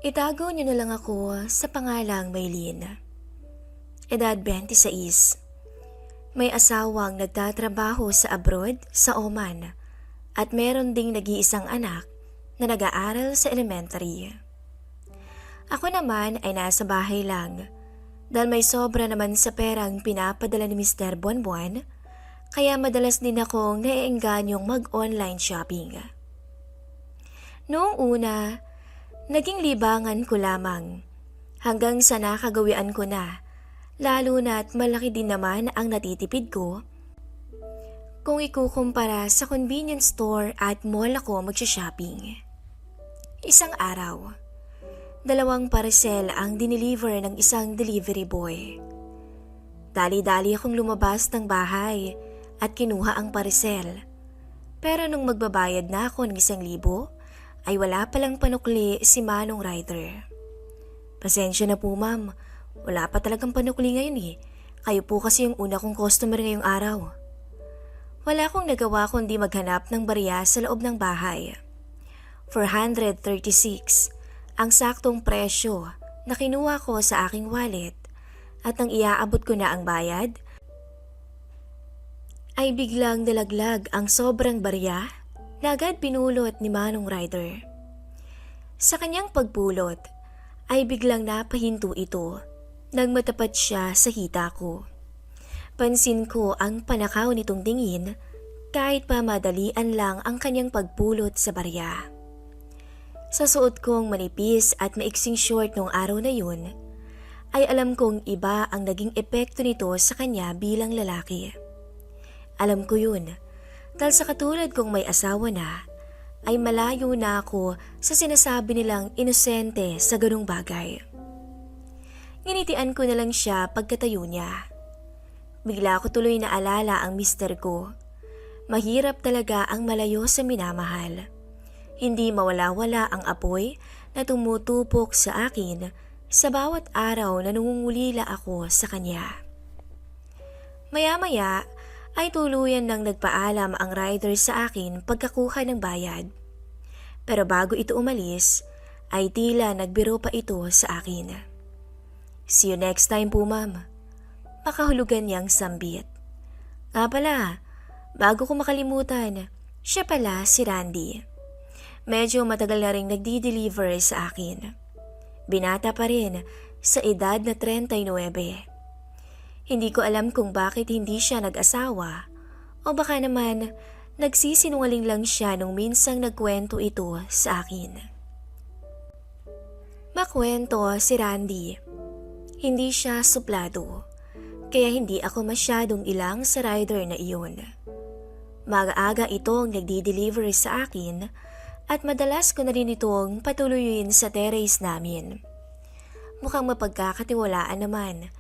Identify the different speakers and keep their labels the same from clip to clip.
Speaker 1: Itago niyo na lang ako sa pangalang Maylin. Edad 26. May asawang nagtatrabaho sa abroad sa Oman at meron ding nag-iisang anak na nag-aaral sa elementary. Ako naman ay nasa bahay lang dahil may sobra naman sa perang pinapadala ni Mr. Buwan-Buwan kaya madalas din akong naiengganyong mag-online shopping. Noong una, naging libangan ko lamang hanggang sa nakagawian ko na, lalo na't malaki din naman ang natitipid ko kung ikukumpara sa convenience store at mall ako magsha-shopping. Isang araw, 2 parcel ang dineliver ng isang delivery boy. Dali-dali akong lumabas ng bahay at kinuha ang parcel. Pero nung magbabayad na ako ng 1,000, ay wala palang panukli si Manong Rider. Pasensya na po ma'am, wala pa talagang panukli ngayon eh. Kayo po kasi yung una kong customer ngayong araw. Wala akong nagawa kundi maghanap ng barya sa loob ng bahay. 436 ang saktong presyo na kinuha ko sa aking wallet at nang iaabot ko na ang bayad, ay biglang nalaglag ang sobrang barya na agad pinulot ni Manong Rider. Sa kanyang pagpulot ay biglang napahinto ito nang matapat siya sa hita ko. Pansin ko ang panakaw nitong tingin kahit pa madalian lang ang kanyang pagpulot sa barya. Sa suot kong manipis at maiksing short nung araw na yun, ay alam kong iba ang naging epekto nito sa kanya bilang lalaki. Alam ko yun. Dahil sa katulad kong may asawa na, ay malayo na ako sa sinasabi nilang inosente sa ganung bagay. Nginitian ko na lang siya pagkatayo niya. Bigla ko tuloy na alala ang mister ko. Mahirap talaga ang malayo sa minamahal. Hindi mawala-wala ang apoy na tumutupok sa akin sa bawat araw na nangungulila ako sa kanya. Maya-maya, ay tuluyan nang nagpaalam ang rider sa akin pagkakuha ng bayad. Pero bago ito umalis, ay tila nagbiro pa ito sa akin. See you next time po ma'am. Makahulugan niyang sambit. Nga pala, bago ko makalimutan, siya pala si Randy. Medyo matagal na rin nagdi-deliver sa akin. Binata pa rin sa edad na 39. Hindi ko alam kung bakit hindi siya nag-asawa o baka naman nagsisinungaling lang siya nung minsang nagkwento ito sa akin. Makwento si Randy. Hindi siya suplado, kaya hindi ako masyadong ilang sa rider na iyon. Maaga itong nagdi-deliver sa akin at madalas ko na rin itong patuluyin sa terrace namin. Mukhang mapagkakatiwalaan naman.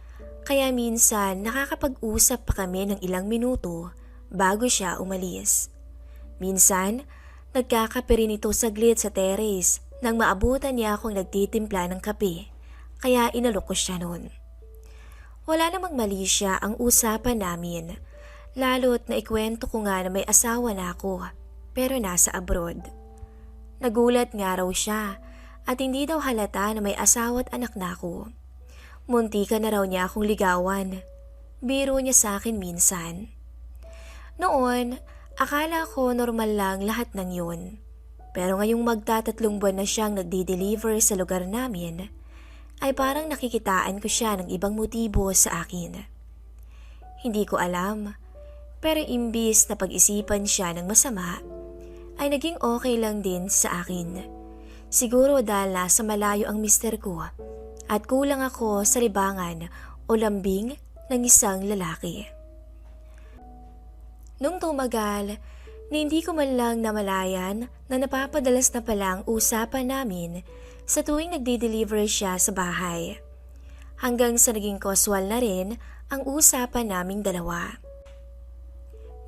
Speaker 1: Kaya minsan nakakapag-usap pa kami ng ilang minuto bago siya umalis. Minsan, nagkakape rin ito saglit sa terrace nang maabutan niya akong nagtitimpla ng kape, kaya inalok ko siya noon. Wala namang mali siya ang usapan namin, lalo't naikwento ko nga na may asawa na ako pero nasa abroad. Nagulat nga raw siya at hindi daw halata na may asawa at anak na ako. Muntikan na raw niya akong ligawan. Biro niya sa akin minsan. Noon, akala ko normal lang lahat ng yun. Pero ngayong magtatatlong buwan na siyang nagdi-deliver sa lugar namin, ay parang nakikitaan ko siya ng ibang motibo sa akin. Hindi ko alam, pero imbis na pag-isipan siya ng masama, ay naging okay lang din sa akin. Siguro dahil nasa malayo ang mister ko, at kulang ako sa libangan o lambing ng isang lalaki. Nung tumagal, na hindi ko man lang namalayan na napapadalas na pala ang usapan namin sa tuwing nagdi-deliver siya sa bahay. Hanggang sa naging casual na rin ang usapan naming dalawa.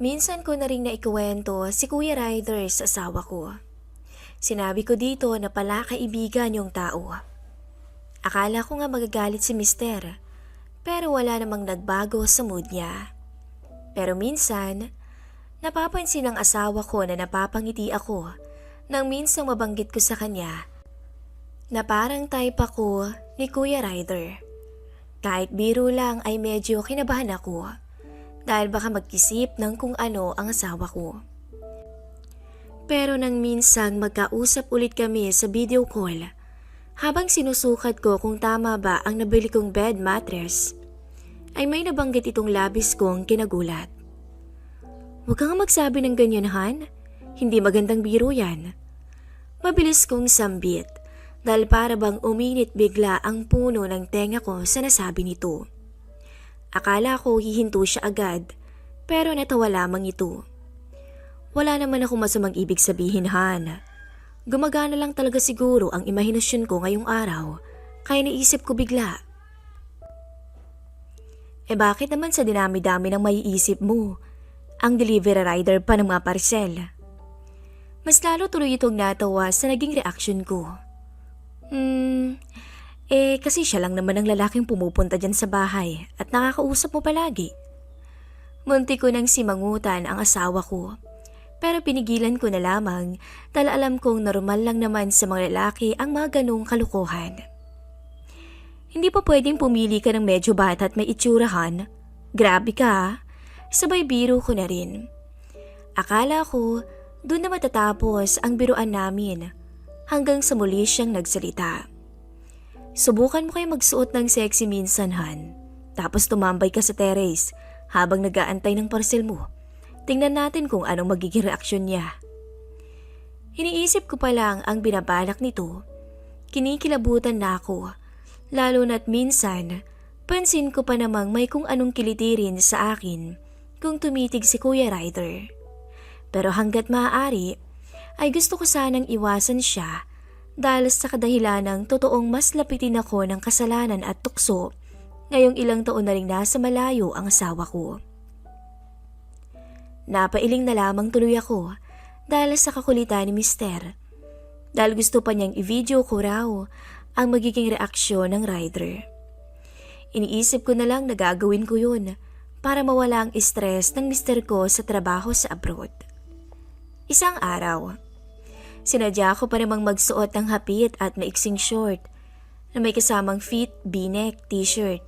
Speaker 1: Minsan ko na rin naikwento si Kuya Ryder sa asawa ko. Sinabi ko dito na pala kaibigan yung tao. Akala ko nga magagalit si mister, pero wala namang nagbago sa mood niya. Pero minsan, napapansin ng asawa ko na napapangiti ako nang minsang mabanggit ko sa kanya na parang type ako ni Kuya Ryder. Kahit biro lang ay medyo kinabahan ako dahil baka mag-isip ng kung ano ang asawa ko. Pero nang minsang magkausap ulit kami sa video call, habang sinusukat ko kung tama ba ang nabili kong bed mattress, ay may nabanggit itong labis kong kinagulat. Huwag kang magsabi ng ganyan, Han. Hindi magandang biro yan. Mabilis kong sambit dahil para bang uminit bigla ang puno ng tenga ko sa nasabi nito. Akala ko hihinto siya agad pero natawa lamang ito. Wala naman ako masamang ibig sabihin, Han. Gumagana lang talaga siguro ang imahinasyon ko ngayong araw kaya naisip ko bigla. Bakit naman sa dinami-dami ng maiisip mo? Ang delivery rider pa ng mga parcel. Mas lalo tuloy itong natawa sa naging reaksyon ko. Kasi siya lang naman ang lalaking pumupunta dyan sa bahay at nakakausap mo palagi. Munti ko nang simangutan ang asawa ko. Pero pinigilan ko na lamang dahil alam kong normal lang naman sa mga lalaki ang mga ganong kalukuhan. Hindi pa pwedeng pumili ka ng medyo bata at may itsurahan. Grabe ka. Sabay biro ko na rin. Akala ko doon na matatapos ang biruan namin hanggang sa muli siyang nagsalita. Subukan mo kayo magsuot ng sexy minsan, Han. Tapos tumambay ka sa terrace habang nag-aantay ng parcel mo. Tingnan natin kung anong magiging reaksyon niya. Iniisip ko pa lang ang binabalak nito. Kinikilabutan na ako. Lalo na't minsan, pansin ko pa namang may kung anong kilitirin sa akin kung tumitig si Kuya Ryder. Pero hanggat maaari, ay gusto ko sanang iwasan siya dahil sa kadahilan ng totoong mas lapitin ako ng kasalanan at tukso ngayong ilang taon na rin nasa malayo ang asawa ko. Napailing na lamang tuloy ako dahil sa kakulitan ni Mister. Dahil gusto pa niyang i-video ko raw ang magiging reaksyon ng rider. Iniisip ko na lang na gagawin ko yun para mawala ang stress ng mister ko sa trabaho sa abroad. Isang araw, sinadya ko pa namang magsuot ng hapit at maiksing short na may kasamang fit, v-neck, t-shirt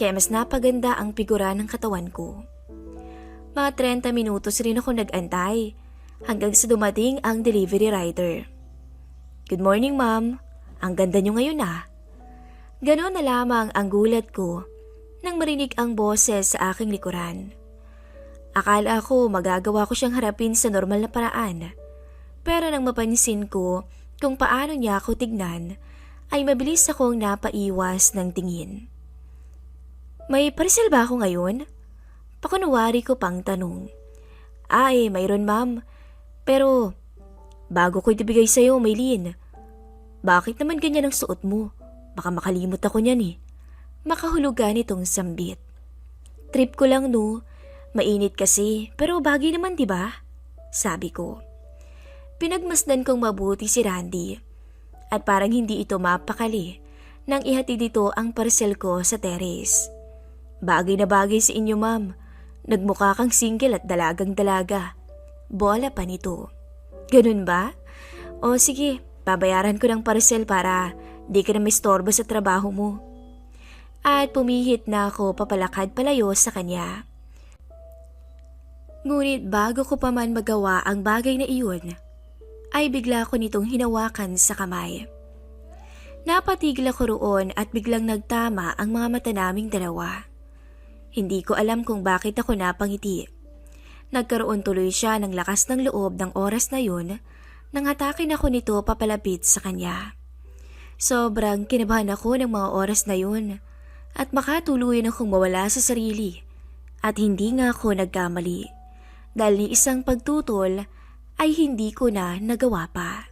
Speaker 1: kaya mas napaganda ang figura ng katawan ko. Mga 30 minutos rin ako nag-antay hanggang sa dumating ang delivery rider. Good morning, ma'am. Ang ganda niyo ngayon ah. Ganon na lamang ang gulat ko nang marinig ang boses sa aking likuran. Akala ko magagawa ko siyang harapin sa normal na paraan. Pero nang mapansin ko kung paano niya ako tignan, ay mabilis akong napaiwas ng tingin. May parcel ba ako ngayon? Pakunwari ko pang tanong. Mayroon ma'am. Pero, bago ko itibigay sa'yo, Maylene. Bakit naman ganyan ang suot mo? Baka makalimot ako niyan eh. Makahulugan itong sambit. Trip ko lang no. Mainit kasi, pero bagay naman diba? Sabi ko. Pinagmasdan kong mabuti si Randy. At parang hindi ito mapakali nang ihatid dito ang parcel ko sa terrace. Bagay na bagay sa inyo ma'am. Nagmukha kang single at dalagang-dalaga. Bola pa nito. Ganun ba? O sige, babayaran ko ng parcel para di ka na may storbo sa trabaho mo. At pumihit na ako papalakad palayo sa kanya. Ngunit bago ko pa man magawa ang bagay na iyon, ay bigla ko nitong hinawakan sa kamay. Napatigil ako roon at biglang nagtama ang mga mata naming dalawa. Hindi ko alam kung bakit ako napangiti. Nagkaroon tuloy siya ng lakas ng loob ng oras na yun nang hatakin ako nito papalapit sa kanya. Sobrang kinabahan ako ng mga oras na yun at makatuluyan akong mawala sa sarili at hindi nga ako nagkamali dahil ni isang pagtutol ay hindi ko na nagawa pa.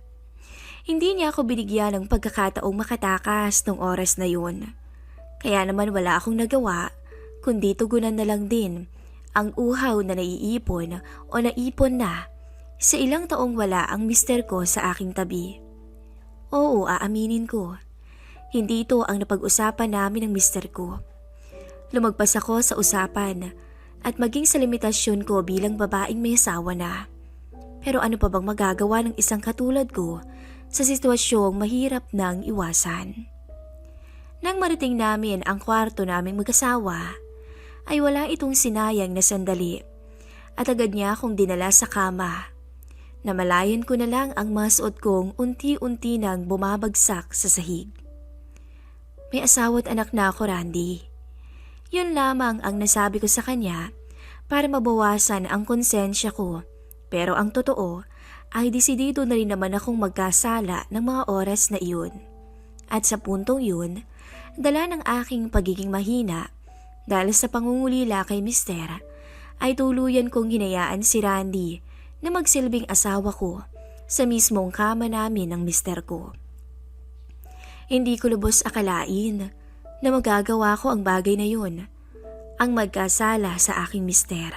Speaker 1: Hindi niya ako binigyan ng pagkakataong makatakas ng oras na yun. Kaya naman wala akong nagawa kundi tugunan na lang din ang uhaw na naiipon o naipon na sa ilang taong wala ang mister ko sa aking tabi. Oo, aaminin ko. Hindi ito ang napag-usapan namin ng mister ko. Lumagpas ako sa usapan at maging sa limitasyon ko bilang babaeng may asawa na. Pero ano pa bang magagawa ng isang katulad ko sa sitwasyong mahirap nang iwasan. Nang marating namin ang kwarto naming mag-asawa, ay wala itong sinayang na sandali at agad niya akong dinala sa kama. Namalayan ko na lang ang mga suot kong unti-unti nang bumabagsak sa sahig. May asawa at anak na ako, Randy. Yun lamang ang nasabi ko sa kanya para mabawasan ang konsensya ko, pero ang totoo ay desidido na rin naman akong magkasala ng mga oras na iyon. At sa puntong yun, dala ng aking pagiging mahina dahil sa pangungulila kay Mister, ay tuluyan kong hinayaan si Randy na magsilbing asawa ko sa mismong kama namin ng mister ko. Hindi ko lubos akalain na magagawa ko ang bagay na yun, ang magkasala sa aking mister.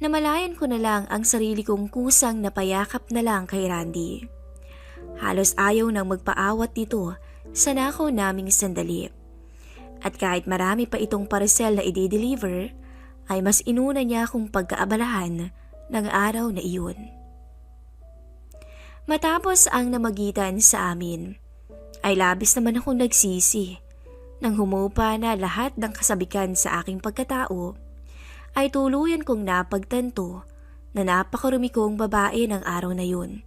Speaker 1: Namalayan ko na lang ang sarili kong kusang napayakap na lang kay Randy. Halos ayaw nang magpaawat dito sa nakaw naming sandali. At kahit marami pa itong parcel na i-deliver, ay mas inuna niya akong pagkaabalahan ng araw na iyon. Matapos ang namagitan sa amin, ay labis naman akong nagsisi. Nang humupa na lahat ng kasabikan sa aking pagkatao, ay tuluyan kong napagtanto na napakarumi kong babae ng araw na yun.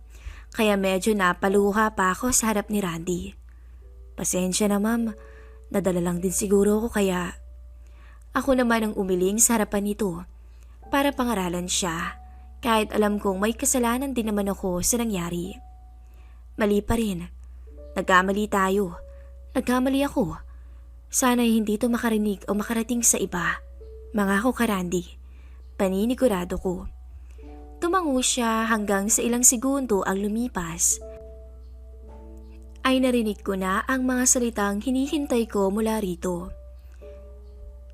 Speaker 1: Kaya medyo napaluha pa ako sa harap ni Randy. Pasensya na ma'am, nadala lang din siguro ko kaya. Ako naman ang umiling sa harapan nito para pangaralan siya. Kahit alam kong may kasalanan din naman ako sa nangyari. Mali pa rin. Nagkamali tayo. Nagkamali ako. Sana'y hindi ito makarinig o makarating sa iba. Mangako ka, Randy. Paninigurado ko. Tumango siya hanggang sa ilang segundo ang lumipas. Ay narinig ko na ang mga salitang hinihintay ko mula rito.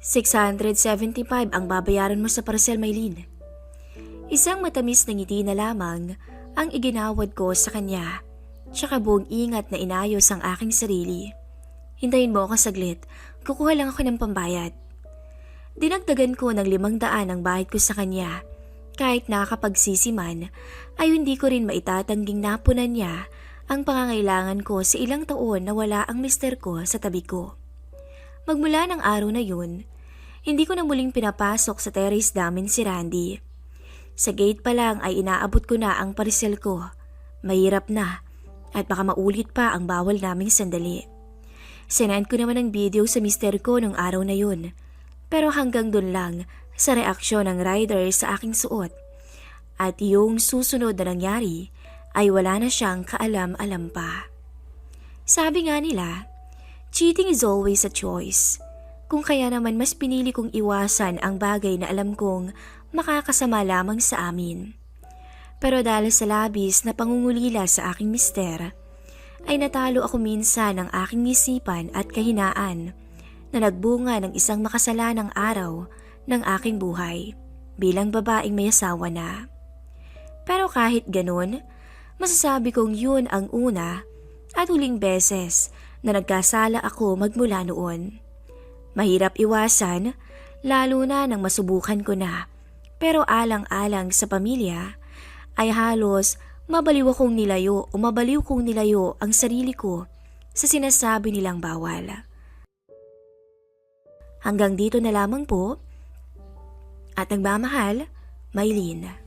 Speaker 1: 675 ang babayaran mo sa parcel, Maylene. Isang matamis na ngiti na lamang ang iginawad ko sa kanya, tsaka buong ingat na inayos ang aking sarili. Hintayin mo ako saglit, kukuha lang ako ng pambayad. Dinagdagan ko ng 500 ang bayad ko sa kanya. Kahit nakakapagsisi man, ay hindi ko rin maitatangging napunan niya ang pangangailangan ko sa ilang taon na wala ang mister ko sa tabi ko. Magmula ng araw na yun, hindi ko na muling pinapasok sa terrace namin si Randy. Sa gate pa lang ay inaabot ko na ang parcel ko. Mahirap na at baka maulit pa ang bawal naming sandali. Sinend ko naman ang video sa mister ko nung araw na yun. Pero hanggang dun lang sa reaksyon ng rider sa aking suot. At yung susunod na nangyari ay wala na siyang kaalam-alam pa. Sabi nga nila, cheating is always a choice. Kung kaya naman mas pinili kong iwasan ang bagay na alam kong makakasama lamang sa amin. Pero dahil sa labis na pangungulila sa aking mister, ay natalo ako minsan ng aking isipan at kahinaan na nagbunga ng isang makasalanang araw ng aking buhay bilang babaeng may asawa na. Pero kahit ganun, masasabi kong yun ang una at huling beses na nagkasala ako magmula noon. Mahirap iwasan, lalo na nang masubukan ko na. Pero alang-alang sa pamilya, ay halos mabaliw kong nilayo ang sarili ko sa sinasabi nilang bawal. Hanggang dito na lamang po at nagmamahal, Maylene.